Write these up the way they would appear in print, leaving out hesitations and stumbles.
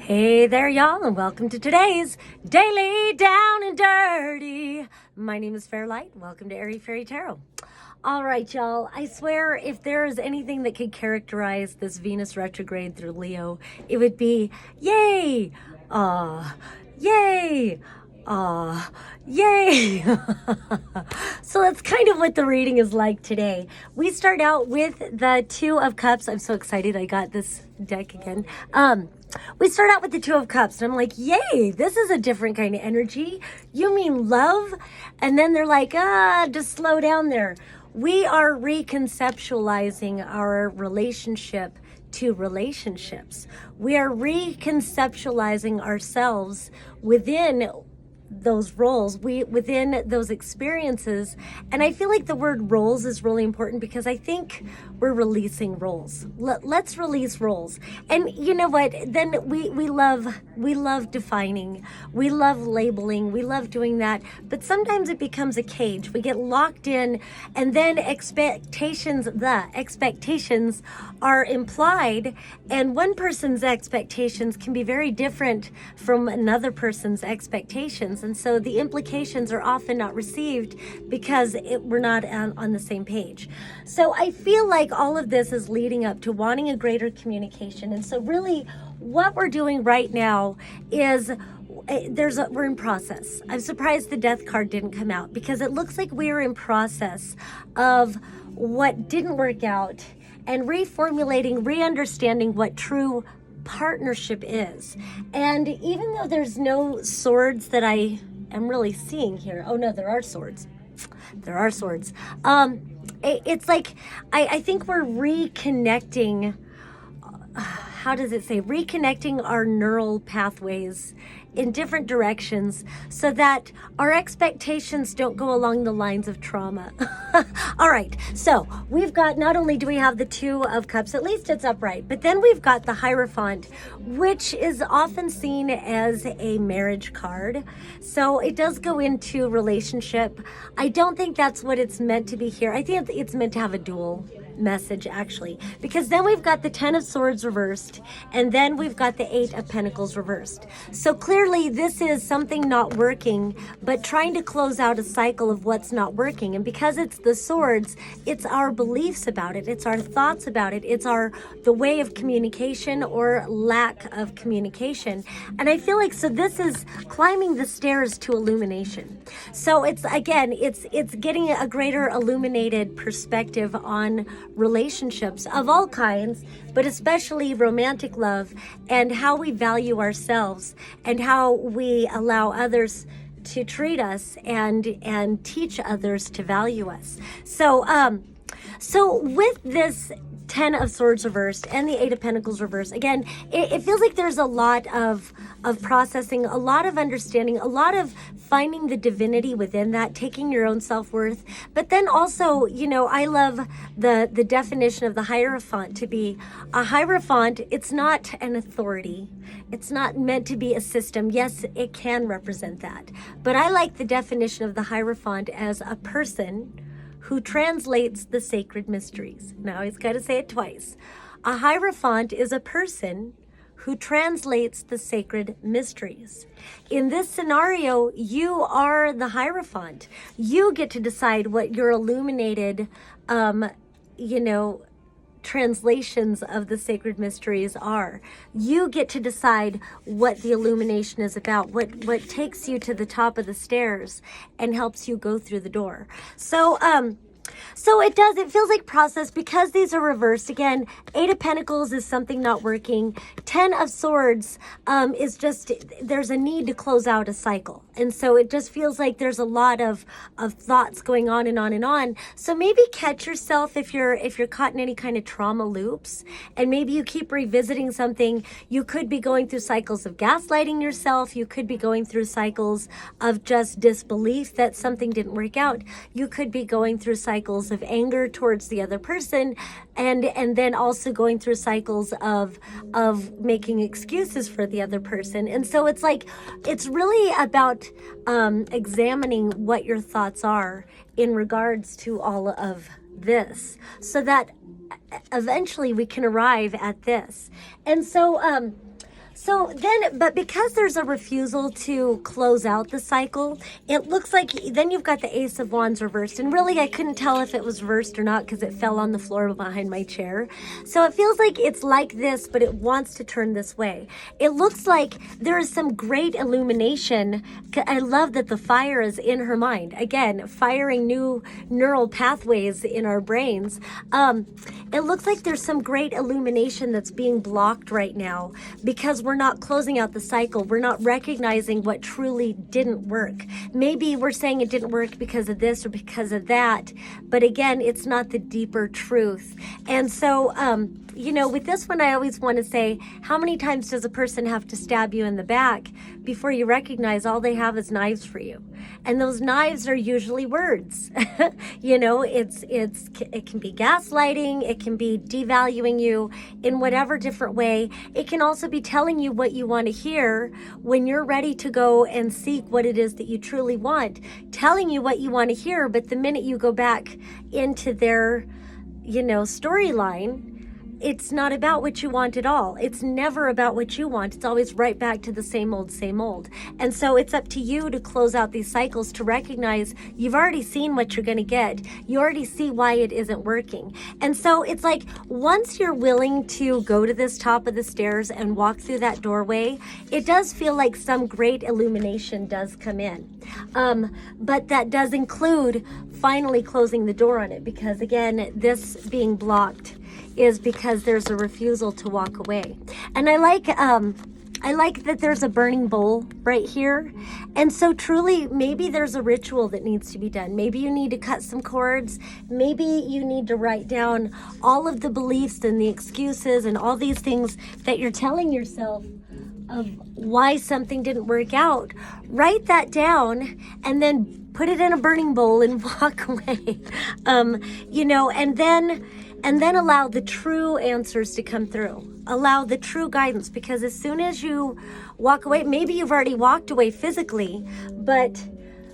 Hey there, y'all, and welcome to today's Daily Down and Dirty. My name is Fairlight. Welcome to Airy Fairy Tarot. All right, y'all, I swear if there is anything that could characterize this Venus retrograde through Leo, it would be yay, yay, yay. So that's kind of what the reading is like today. We start out with the Two of Cups. I'm so excited I got this deck again. We start out with the Two of Cups, and I'm like, yay, this is a different kind of energy. You mean love? And then they're like, just slow down there. We are reconceptualizing our relationship to relationships. We are reconceptualizing ourselves within those roles, within those experiences. And I feel like the word roles is really important because I think we're releasing roles. Let's release roles. And you know what? Then we love defining, we love labeling, we love doing that. But sometimes it becomes a cage. We get locked in, and then expectations are implied, and one person's expectations can be very different from another person's expectations. And so the implications are often not received because we're not on the same page. So I feel like all of this is leading up to wanting a greater communication. And so really what we're doing right now is we're in process. I'm surprised the death card didn't come out because it looks like we're in process of what didn't work out and reformulating, re-understanding what true partnership is. And even though there's no swords that I am really seeing here, oh no, there are swords. There are swords. It's like, I think we're reconnecting, how does it say? Reconnecting our neural pathways in different directions so that our expectations don't go along the lines of trauma. All right, so we've got, not only do we have the Two of Cups, at least it's upright, but then we've got the Hierophant, which is often seen as a marriage card. So it does go into relationship. I don't think that's what it's meant to be here. I think it's meant to have a dual message, actually, because then we've got the Ten of Swords reversed, and then we've got the Eight of Pentacles reversed. So clearly this is something not working, but trying to close out a cycle of what's not working. And because it's the swords, it's our beliefs about it, it's our thoughts about it, it's the way of communication or lack of communication. And I feel like, so this is climbing the stairs to illumination. So it's, again, it's getting a greater illuminated perspective on relationships of all kinds, but especially romantic love, and how we value ourselves and how we allow others to treat us and teach others to value us. So with this Ten of Swords reversed and the Eight of Pentacles reversed, again, it feels like there's a lot of processing, a lot of understanding, a lot of finding the divinity within that, taking your own self-worth. But then also, you know, I love the definition of the Hierophant to be a Hierophant. It's not an authority. It's not meant to be a system. Yes, it can represent that. But I like the definition of the Hierophant as a person who translates the sacred mysteries. Now, he's got to say it twice. A Hierophant is a person who translates the sacred mysteries. In this scenario, you are the Hierophant. You get to decide what your illuminated, translations of the sacred mysteries are. You get to decide what the illumination is about, what takes you to the top of the stairs and helps you go through the door. So it feels like process because these are reversed. Again, Eight of Pentacles is something not working. Ten of Swords is just, there's a need to close out a cycle. And so it just feels like there's a lot of thoughts going on and on and on. So maybe catch yourself if you're caught in any kind of trauma loops, and maybe you keep revisiting something. You could be going through cycles of gaslighting yourself. You could be going through cycles of just disbelief that something didn't work out. You could be going through cycles of anger towards the other person, and then also going through cycles of making excuses for the other person. And so it's like, it's really about examining what your thoughts are in regards to all of this, so that eventually we can arrive at this. And so So then, but because there's a refusal to close out the cycle, it looks like then you've got the Ace of Wands reversed. And really, I couldn't tell if it was reversed or not because it fell on the floor behind my chair. So it feels like it's like this, but it wants to turn this way. It looks like there is some great illumination. I love that the fire is in her mind. Again, firing new neural pathways in our brains. It looks like there's some great illumination that's being blocked right now because we're not closing out the cycle. We're not recognizing what truly didn't work. Maybe we're saying it didn't work because of this or because of that, but again, it's not the deeper truth. And so, you know, with this one, I always want to say, how many times does a person have to stab you in the back before you recognize all they have is knives for you? And those knives are usually words. You know, it can be gaslighting, it can be devaluing you in whatever different way. It can also be telling you what you want to hear when you're ready to go and seek what it is that you truly want, telling you what you want to hear, but the minute you go back into their, you know, storyline, it's not about what you want at all. It's never about what you want. It's always right back to the same old, same old. And so it's up to you to close out these cycles, to recognize you've already seen what you're going to get. You already see why it isn't working. And so it's like once you're willing to go to this top of the stairs and walk through that doorway, it does feel like some great illumination does come in. But that does include finally closing the door on it, because again, this being blocked is because there's a refusal to walk away. And I like that there's a burning bowl right here. And so truly, maybe there's a ritual that needs to be done. Maybe you need to cut some cords. Maybe you need to write down all of the beliefs and the excuses and all these things that you're telling yourself of why something didn't work out. Write that down and then put it in a burning bowl and walk away. You know, and then allow the true answers to come through. Allow the true guidance, because as soon as you walk away, maybe you've already walked away physically, but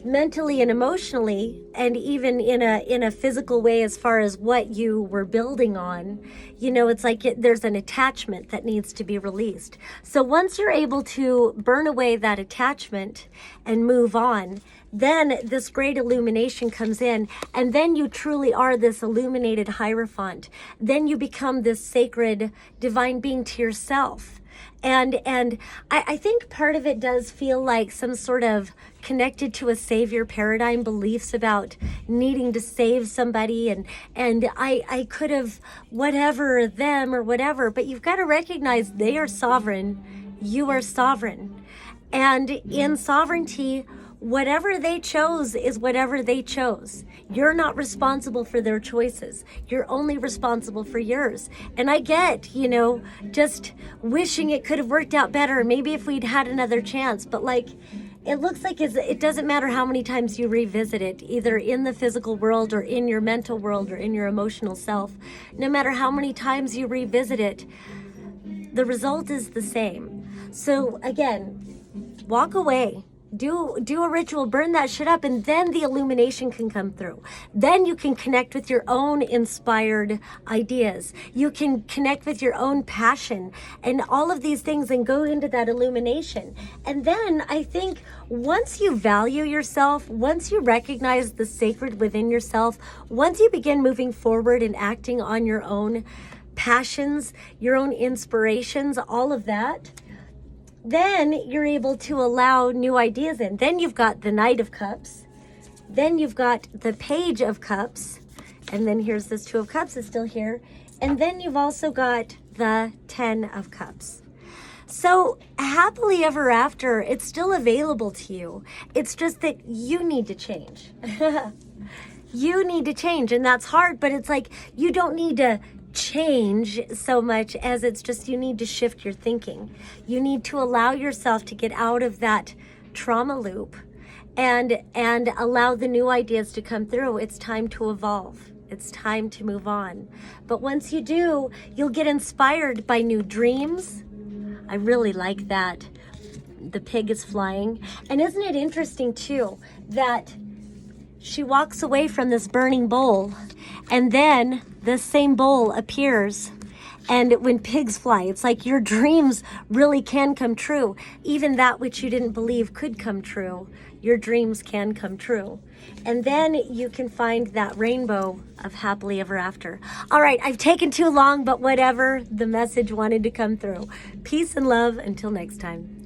mentally and emotionally, and even in a physical way as far as what you were building on, you know, it's like there's an attachment that needs to be released. So once you're able to burn away that attachment and move on, then this great illumination comes in, and then you truly are this illuminated hierophant. Then you become this sacred divine being to yourself. And I think part of it does feel like some sort of connected to a savior paradigm, beliefs about needing to save somebody, and I could have whatever them or whatever, but you've got to recognize they are sovereign, you are sovereign. And in sovereignty, whatever they chose is whatever they chose. You're not responsible for their choices. You're only responsible for yours. And I get, you know, just wishing it could have worked out better. Maybe if we'd had another chance. But like, it looks like it doesn't matter how many times you revisit it, either in the physical world or in your mental world or in your emotional self. No matter how many times you revisit it, the result is the same. So again, walk away. Do a ritual, burn that shit up, and then the illumination can come through. Then you can connect with your own inspired ideas. You can connect with your own passion and all of these things and go into that illumination. And then I think once you value yourself, once you recognize the sacred within yourself, once you begin moving forward and acting on your own passions, your own inspirations, all of that, then you're able to allow new ideas in. Then you've got the Knight of Cups. Then you've got the Page of Cups. And then here's this Two of Cups is still here. And then you've also got the 10 of Cups. So happily ever after, it's still available to you. It's just that you need to change. You need to change. And that's hard, but it's like you don't need to change so much as it's just you need to shift your thinking. You need to allow yourself to get out of that trauma loop and allow the new ideas to come through. It's time to evolve. It's time to move on. But once you do, you'll get inspired by new dreams. I really like that. The pig is flying. And isn't it interesting too that she walks away from this burning bowl, and then this same bowl appears, And when pigs fly, it's like your dreams really can come true. Even that which you didn't believe could come true, your dreams can come true. And then you can find that rainbow of happily ever after. All right, I've taken too long, but whatever, the message wanted to come through. Peace and love until next time.